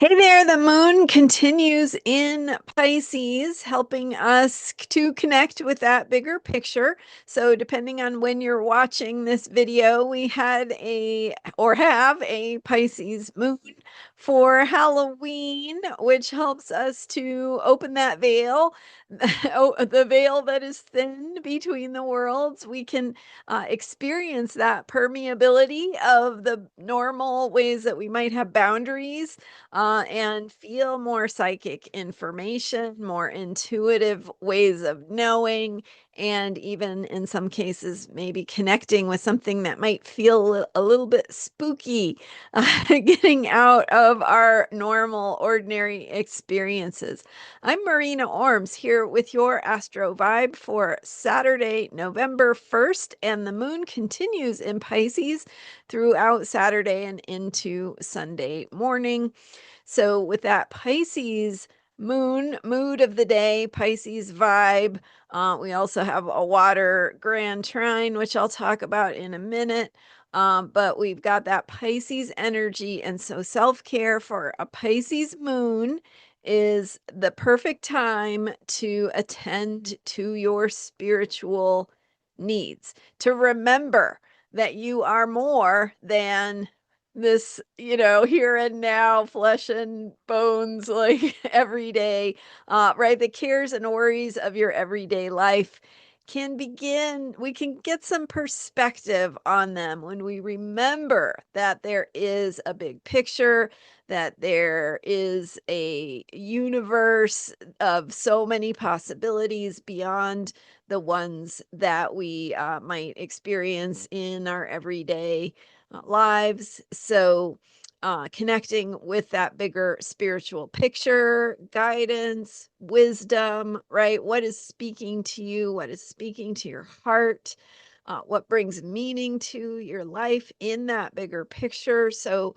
Hey there, the moon continues in Pisces, helping us to connect with that bigger picture. So, depending on when you're watching this video, we had or have a Pisces moon for Halloween, which helps us to open that veil, the veil that is thin between the worlds. We can experience that permeability of the normal ways that we might have boundaries and feel more psychic information, more intuitive ways of knowing, and even in some cases, maybe connecting with something that might feel a little bit spooky, getting out of our normal, ordinary experiences. I'm Marina Orms here with your Astro Vibe for Saturday, November 1st, and the moon continues in Pisces throughout Saturday and into Sunday morning. So, with that Pisces moon mood of the day, Pisces vibe, we also have a water grand trine, which I'll talk about in a minute. But we've got that Pisces energy. And so, self care for a Pisces moon is the perfect time to attend to your spiritual needs, to remember that you are more than this, here and now, flesh and bones, like every day, right? The cares and worries of your everyday life we can get some perspective on them when we remember that there is a big picture, that there is a universe of so many possibilities beyond the ones that we might experience in our everyday lives. So, connecting with that bigger spiritual picture, guidance, wisdom, right? What is speaking to you? What is speaking to your heart? What brings meaning to your life in that bigger picture? So,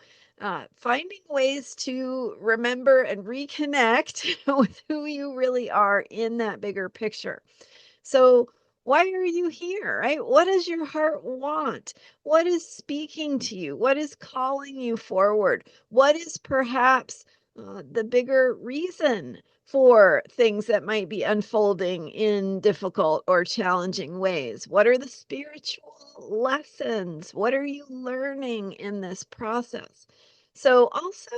finding ways to remember and reconnect with who you really are in that bigger picture. So, why are you here, right? What does your heart want? What is speaking to you? What is calling you forward? What is perhaps the bigger reason for things that might be unfolding in difficult or challenging ways? What are the spiritual lessons? What are you learning in this process? So, also,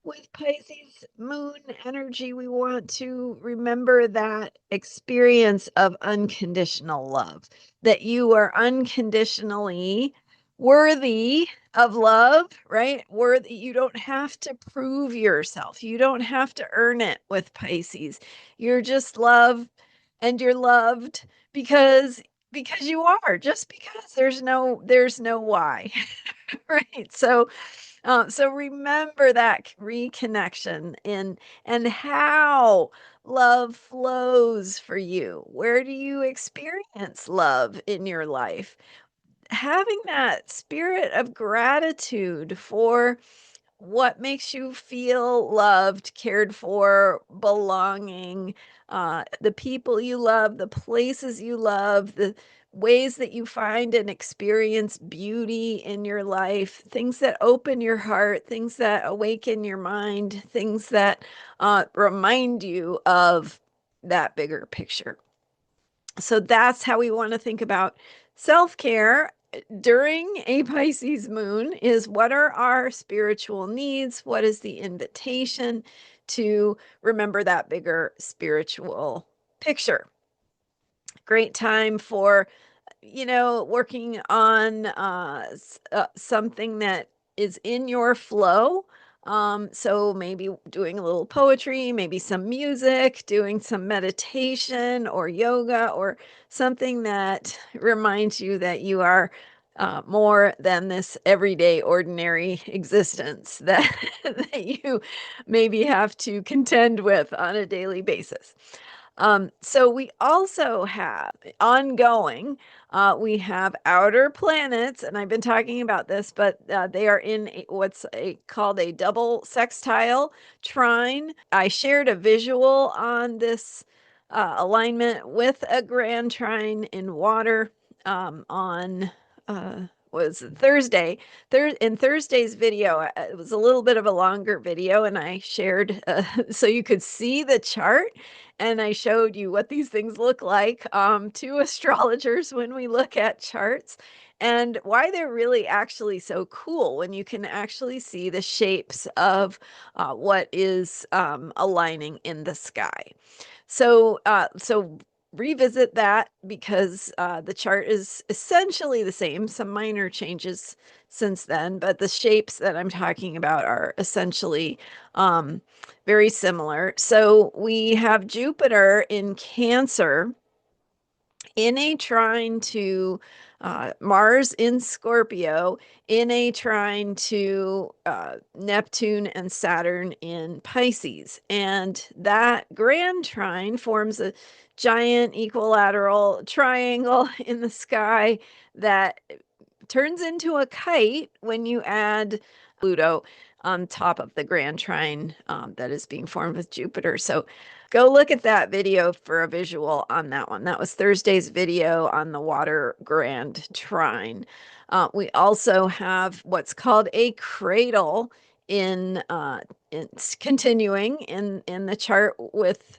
with Pisces moon energy, we want to remember that experience of unconditional love, that you are unconditionally worthy of love, right? Worthy. You don't have to prove yourself. You don't have to earn it with Pisces. You're just loved and you're loved because you are, just because there's no why. Right. So remember that reconnection and how love flows for you. Where do you experience love in your life? Having that spirit of gratitude for what makes you feel loved, cared for, belonging, the people you love, the places you love, the ways that you find and experience beauty in your life, things that open your heart, things that awaken your mind, things that remind you of that bigger picture. So that's how we want to think about self-care during a Pisces moon is what are our spiritual needs? What is the invitation to remember that bigger spiritual picture? Great time for, working on something that is in your flow. So maybe doing a little poetry, maybe some music, doing some meditation or yoga or something that reminds you that you are more than this everyday ordinary existence that that you maybe have to contend with on a daily basis. So we also have ongoing, we have outer planets, and I've been talking about this, but they are in called a double sextile trine. I shared a visual on this alignment with a grand trine in water on, uh, was Thursday. In Thursday's video, it was a little bit of a longer video, and I shared so you could see the chart, and I showed you what these things look like to astrologers when we look at charts, and why they're really actually so cool when you can actually see the shapes of what is aligning in the sky. So revisit that because the chart is essentially the same, some minor changes since then, but the shapes that I'm talking about are essentially very similar. So we have Jupiter in Cancer in a trine to Mars in Scorpio, in a trine to Neptune and Saturn in Pisces. And that grand trine forms a giant equilateral triangle in the sky that turns into a kite when you add Pluto on top of the grand trine that is being formed with Jupiter. So go look at that video for a visual on that one. That was Thursday's video on the water grand trine. We also have what's called a cradle in it's continuing in the chart with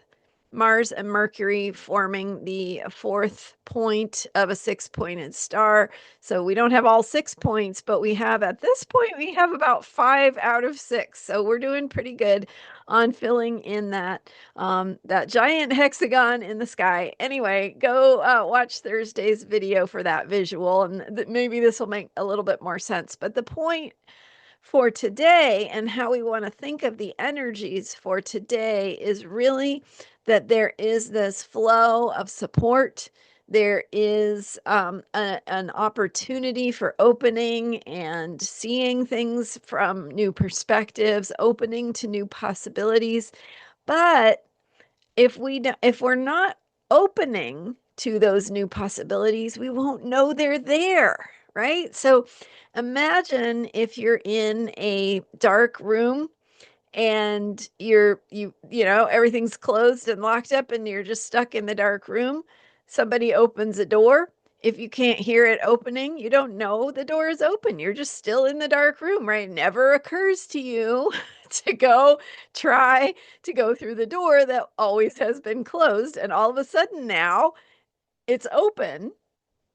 Mars and Mercury forming the fourth point of a six-pointed star. So we don't have all 6 points, but we have at this point, we have about 5 out of 6. So we're doing pretty good on filling in that that giant hexagon in the sky. Anyway, go watch Thursday's video for that visual, and maybe this will make a little bit more sense. But the point for today and how we want to think of the energies for today is really that there is this flow of support. There is an opportunity for opening and seeing things from new perspectives, opening to new possibilities. But if we're not opening to those new possibilities, we won't know they're there, right? So imagine if you're in a dark room and you know everything's closed and locked up and you're just stuck in the dark room. Somebody opens a door. If you can't hear it opening, you don't know the door is open. You're just still in the dark room, right? It never occurs to you to go try to go through the door that always has been closed, and all of a sudden now it's open,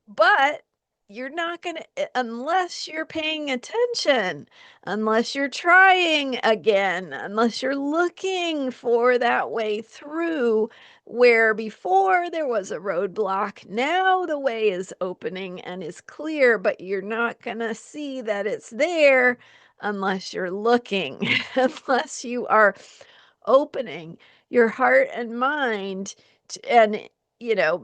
but you're not going to, unless you're paying attention, unless you're trying again, unless you're looking for that way through, where before there was a roadblock, now the way is opening and is clear, but you're not going to see that it's there unless you're looking, unless you are opening your heart and mind and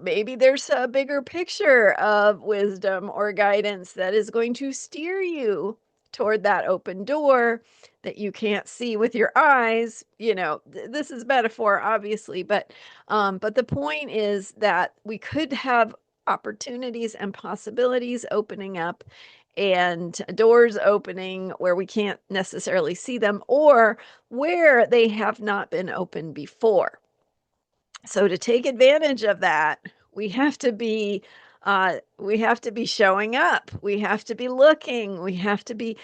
maybe there's a bigger picture of wisdom or guidance that is going to steer you toward that open door that you can't see with your eyes. This is metaphor, obviously, but the point is that we could have opportunities and possibilities opening up and doors opening where we can't necessarily see them or where they have not been opened before. So to take advantage of that, we have to be showing up. We have to be looking. We have to be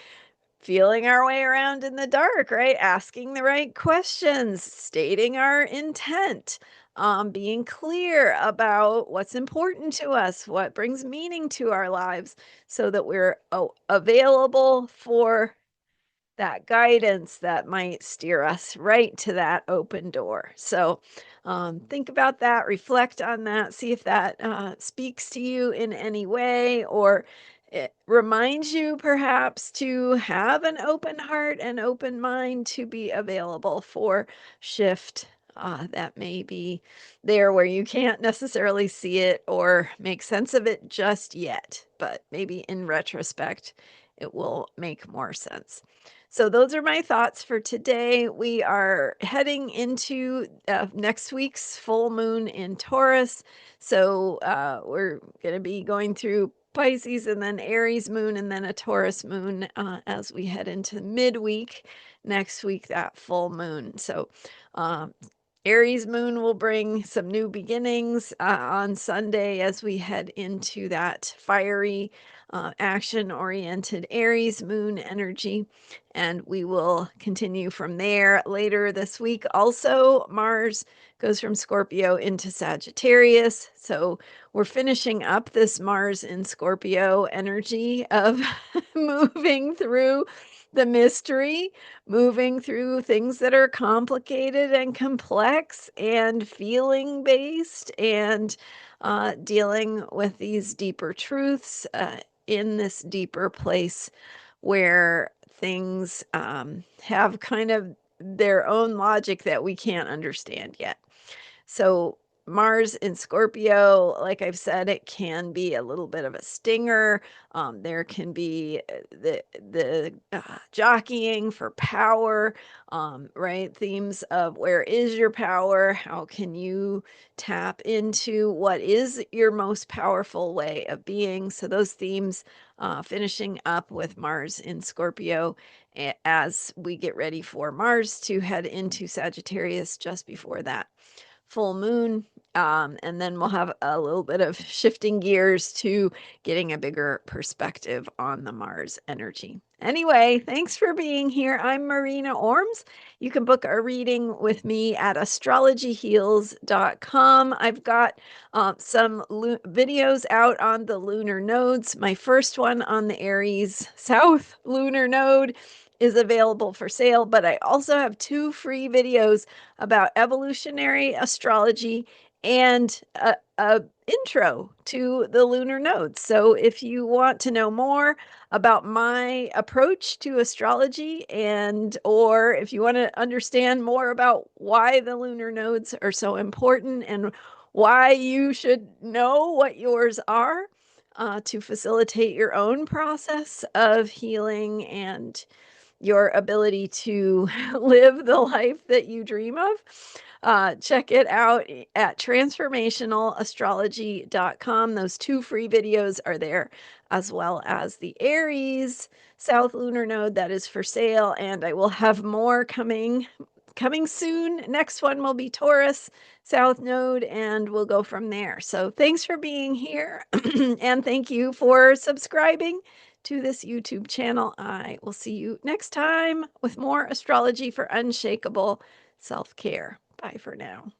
feeling our way around in the dark, right? Asking the right questions, stating our intent, being clear about what's important to us, what brings meaning to our lives, so that we're available for that guidance that might steer us right to that open door. So think about that, reflect on that, see if that speaks to you in any way, or it reminds you perhaps to have an open heart and open mind to be available for shift that may be there where you can't necessarily see it or make sense of it just yet, but maybe in retrospect it will make more sense. So those are my thoughts for today. We are heading into next week's full moon in Taurus. So we're going to be going through Pisces and then Aries moon and then a Taurus moon as we head into midweek next week, that full moon. So Aries moon will bring some new beginnings on Sunday as we head into that fiery action-oriented Aries moon energy. And we will continue from there later this week. Also, Mars goes from Scorpio into Sagittarius. So we're finishing up this Mars in Scorpio energy of moving through the mystery, moving through things that are complicated and complex and feeling based, and dealing with these deeper truths in this deeper place where things have kind of their own logic that we can't understand yet. So Mars in Scorpio, like I've said, it can be a little bit of a stinger. There can be the jockeying for power, right? Themes of where is your power? How can you tap into what is your most powerful way of being? So those themes finishing up with Mars in Scorpio as we get ready for Mars to head into Sagittarius just before that full moon. And then we'll have a little bit of shifting gears to getting a bigger perspective on the Mars energy. Anyway, thanks for being here. I'm Marina Orms. You can book a reading with me at astrologyheals.com. I've got some videos out on the lunar nodes. My first one on the Aries South lunar node is available for sale, but I also have 2 free videos about evolutionary astrology and a intro to the lunar nodes. So if you want to know more about my approach to astrology, and or if you want to understand more about why the lunar nodes are so important and why you should know what yours are, to facilitate your own process of healing and your ability to live the life that you dream of, check it out at transformationalastrology.com. Those 2 free videos are there, as well as the Aries South Lunar Node that is for sale. And I will have more coming soon. Next one will be Taurus South Node, and we'll go from there. So thanks for being here, and thank you for subscribing to this YouTube channel. I will see you next time with more astrology for unshakable self-care. Bye for now.